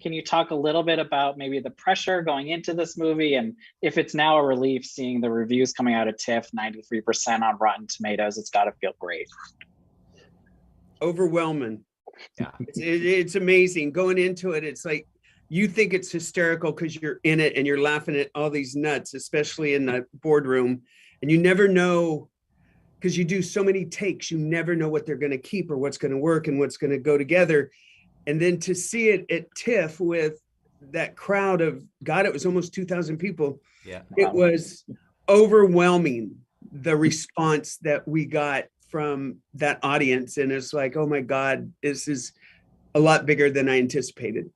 can you talk a little bit about maybe the pressure going into this movie, and if it's now a relief seeing the reviews coming out of TIFF, 93% on Rotten Tomatoes? It's got to feel great. Overwhelming. Yeah. It's amazing. Going into it, it's like you think it's hysterical because you're in it and you're laughing at all these nuts, especially in the boardroom, and you never know, because you do so many takes, you never know what they're going to keep or what's going to work and what's going to go together. And then to see it at TIFF with that crowd of, God, it was almost 2,000 people. Yeah. It was overwhelming, the response that we got from that audience. And it's like, oh my God, this is a lot bigger than I anticipated.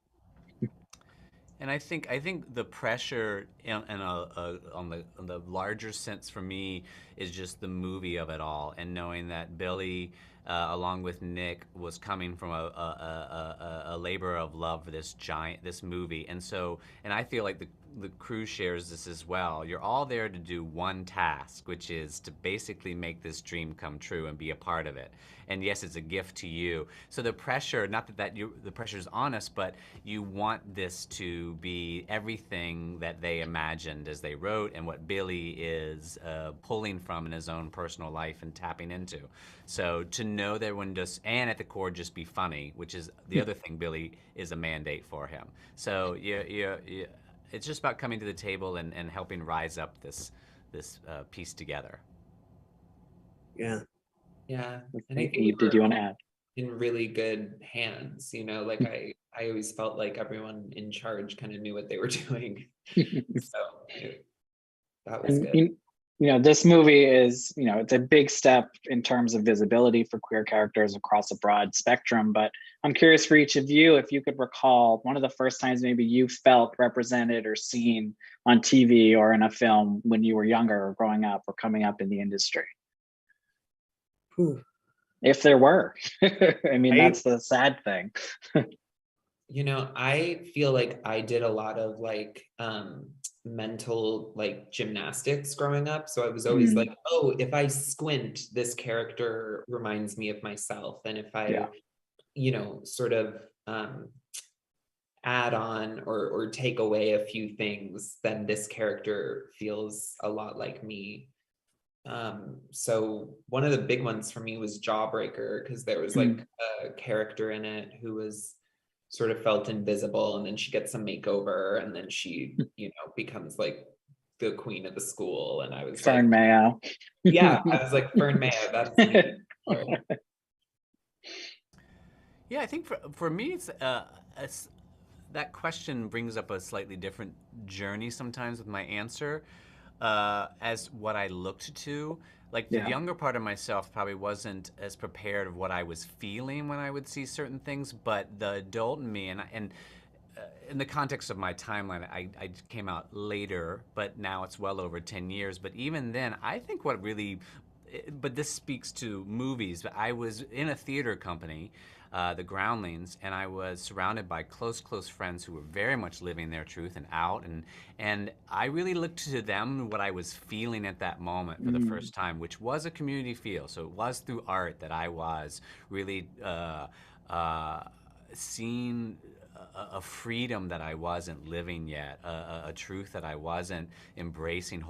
And I think the pressure on the larger sense for me is just the movie of it all, and knowing that Billy, along with Nick, was coming from a labor of love for this movie, and I feel like the crew shares this as well. You're all there to do one task, which is to basically make this dream come true and be a part of it. And yes, it's a gift to you. So the pressure, not that the pressure is on us, but you want this to be everything that they imagined as they wrote, and what Billy is pulling from in his own personal life and tapping into. So to know that when and at the core just be funny, which is the other thing Billy is a mandate for him. So it's just about coming to the table and helping rise up this piece together. Yeah. Yeah. And I think did you want to add? In really good hands, like I always felt like everyone in charge kind of knew what they were doing. So that was good. This movie is, it's a big step in terms of visibility for queer characters across a broad spectrum. But I'm curious for each of you, if you could recall one of the first times maybe you felt represented or seen on TV or in a film when you were younger or growing up or coming up in the industry. Whew. If there were. I mean, that's the sad thing. I feel like I did a lot of mental gymnastics growing up. So I was always like, oh, if I squint, this character reminds me of myself. And if I, sort of add on or take away a few things, then this character feels a lot like me. So one of the big ones for me was Jawbreaker, because there was a character in it who was sort of felt invisible, and then she gets a makeover, and then she becomes the queen of the school. And I was Fern Mayo. Yeah, I was like, Fern Mayo, that's me. Yeah, I think for me it's that question brings up a slightly different journey sometimes with my answer. As what I looked to, the younger part of myself probably wasn't as prepared of what I was feeling when I would see certain things, but the adult in me, and in the context of my timeline, I came out later, but now it's well over 10 years. But even then, I think but this speaks to movies, but I was in a theater company, the Groundlings, and I was surrounded by close friends who were very much living their truth and out, and I really looked to them, what I was feeling at that moment for the first time, which was a community feel. So it was through art that I was really seeing a freedom that I wasn't living yet, a truth that I wasn't embracing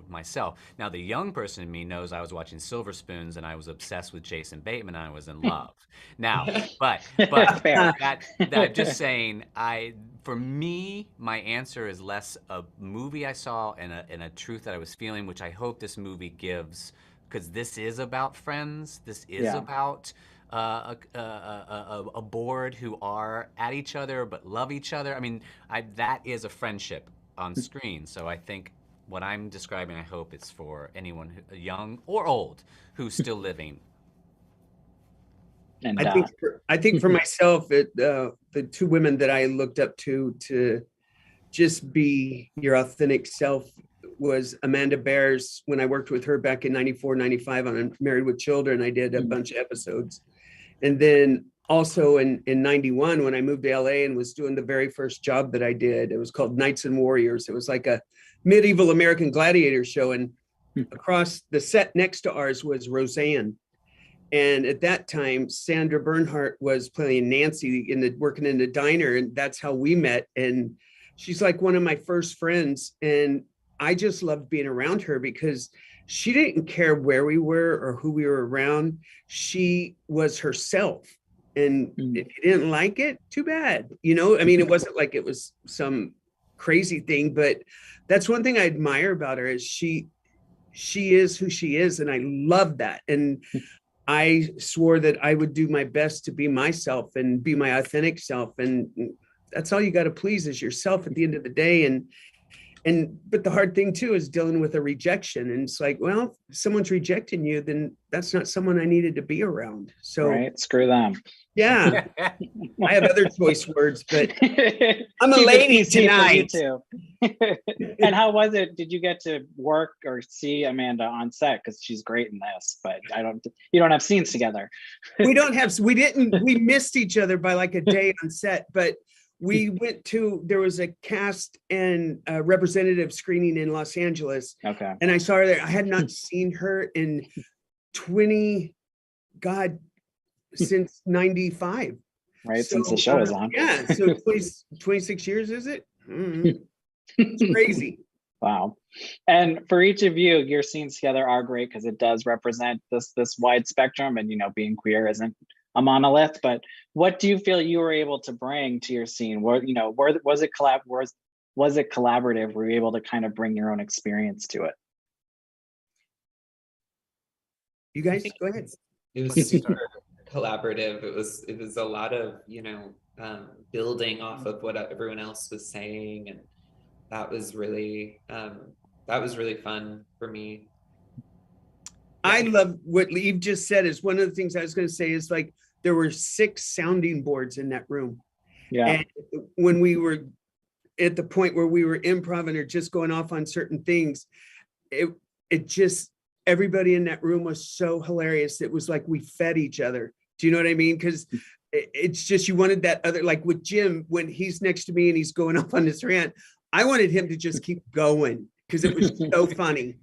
myself. Now, the young person in me knows I was watching Silver Spoons and I was obsessed with Jason Bateman and I was in love. Now, but that I'm just saying, for me, my answer is less a movie I saw and a truth that I was feeling, which I hope this movie gives, because this is about friends. This is about a board who are at each other but love each other. I mean, that is a friendship on screen. So I think what I'm describing, I hope it's for anyone young or old who's still living. And I think for myself, the two women that I looked up to just be your authentic self was Amanda Bears. When I worked with her back in 94, 95 on Married with Children, I did a bunch of episodes. And then also in 91, when I moved to LA and was doing the very first job that I did, it was called Knights and Warriors. It was like a medieval American gladiator show. And across the set next to ours was Roseanne. And at that time, Sandra Bernhardt was playing Nancy working in the diner, and that's how we met. And she's like one of my first friends, and I just loved being around her because she didn't care where we were or who we were around. She was herself. And if you didn't like it, too bad. You know, I mean, it wasn't like it was some crazy thing, but that's one thing I admire about her is she is who she is. And I love that. And I swore that I would do my best to be myself and be my authentic self. And that's all you got to please is yourself at the end of the day. But the hard thing too is dealing with a rejection. And it's like, well, if someone's rejecting you, then that's not someone I needed to be around. So right, screw them. Yeah, I have other choice words, but I'm a lady tonight. Too. And how was it? Did you get to work or see Amanda on set? Because she's great in this, but you don't have scenes together. We missed each other by like a day on set, but we there was a cast and representative screening in Los Angeles. Okay. And I saw her there. I had not seen her in since 95. Right, so, since the show is on. Yeah, so 26 years, is it? It's crazy. Wow. And for each of you, your scenes together are great because it does represent this wide spectrum, and being queer isn't a monolith. But what do you feel you were able to bring to your scene? Was it collaborative? Were you able to kind of bring your own experience to it? You guys, go ahead. It was super collaborative. It was a lot of building off of what everyone else was saying, and that was really fun for me. I love what Eve just said. Is one of the things I was going to say is like there were 6 sounding boards in that room. Yeah. And when we were at the point where we were improvising or just going off on certain things, it just, everybody in that room was so hilarious. It was like we fed each other. Do you know what I mean? Because it's just, you wanted that other, like with Jim, when he's next to me and he's going off on this rant, I wanted him to just keep going because it was so funny.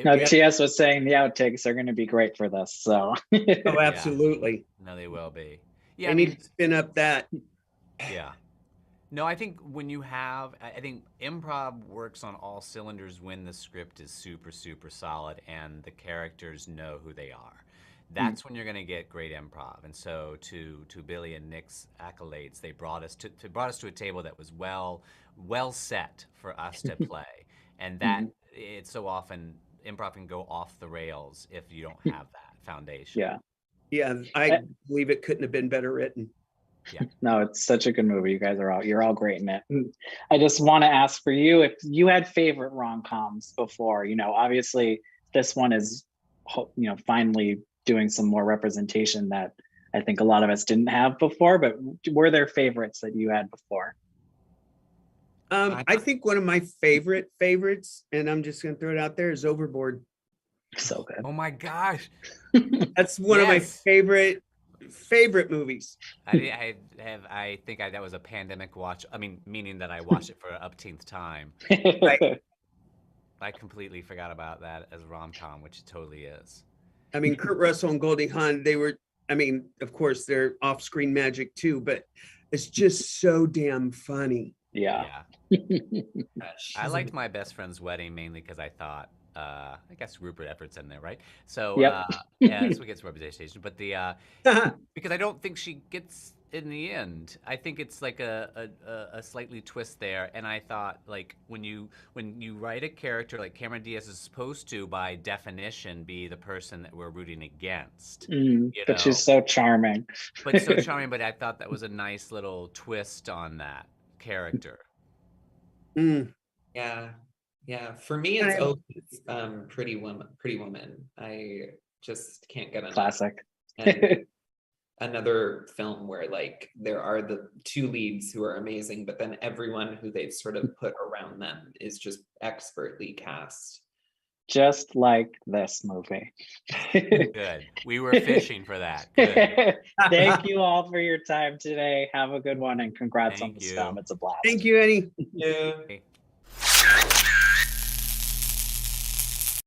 Now, TS was saying the outtakes are going to be great for this. So, oh, absolutely. Yeah. No, they will be. Yeah, I need to spin up that. Yeah. No, I think I think improv works on all cylinders when the script is super, super solid and the characters know who they are. That's when you're going to get great improv. And so to Billy and Nick's accolades, they brought us to a table that was well set for us to play. And that it's so often improv can go off the rails if you don't have that foundation. Yeah, I believe it couldn't have been better written. Yeah. No, it's such a good movie. You guys you're all great in it. I just want to ask for you if you had favorite rom-coms before. Obviously this one is finally doing some more representation that I think a lot of us didn't have before, but were there favorites that you had before? I think one of my favorites, and I'm just going to throw it out there, is Overboard. So good. Oh my gosh. That's one of my favorite movies. I think that was a pandemic watch. I mean, meaning that I watched it for an upteenth time. Right. I completely forgot about that as rom-com, which it totally is. I mean, Kurt Russell and Goldie Hawn, of course, they're off-screen magic too, but it's just so damn funny. Yeah. I liked My Best Friend's Wedding mainly because I thought, I guess Rupert Everett's in there, right? So, yeah, so we get some representation. But because I don't think she gets in the end. I think it's like a slightly twist there. And I thought, like, when you write a character like Cameron Diaz is supposed to, by definition, be the person that we're rooting against. But she's so charming. But I thought that was a nice little twist on that character. Yeah, for me it's always Pretty Woman. I just can't get enough. Classic. And another film where like there are the 2 leads who are amazing, but then everyone who they've sort of put around them is just expertly cast. Just like this movie. Good. We were fishing for that. Good. Thank you all for your time today. Have a good one, and congrats on this film. It's a blast. Thank you, Eddie. Yeah.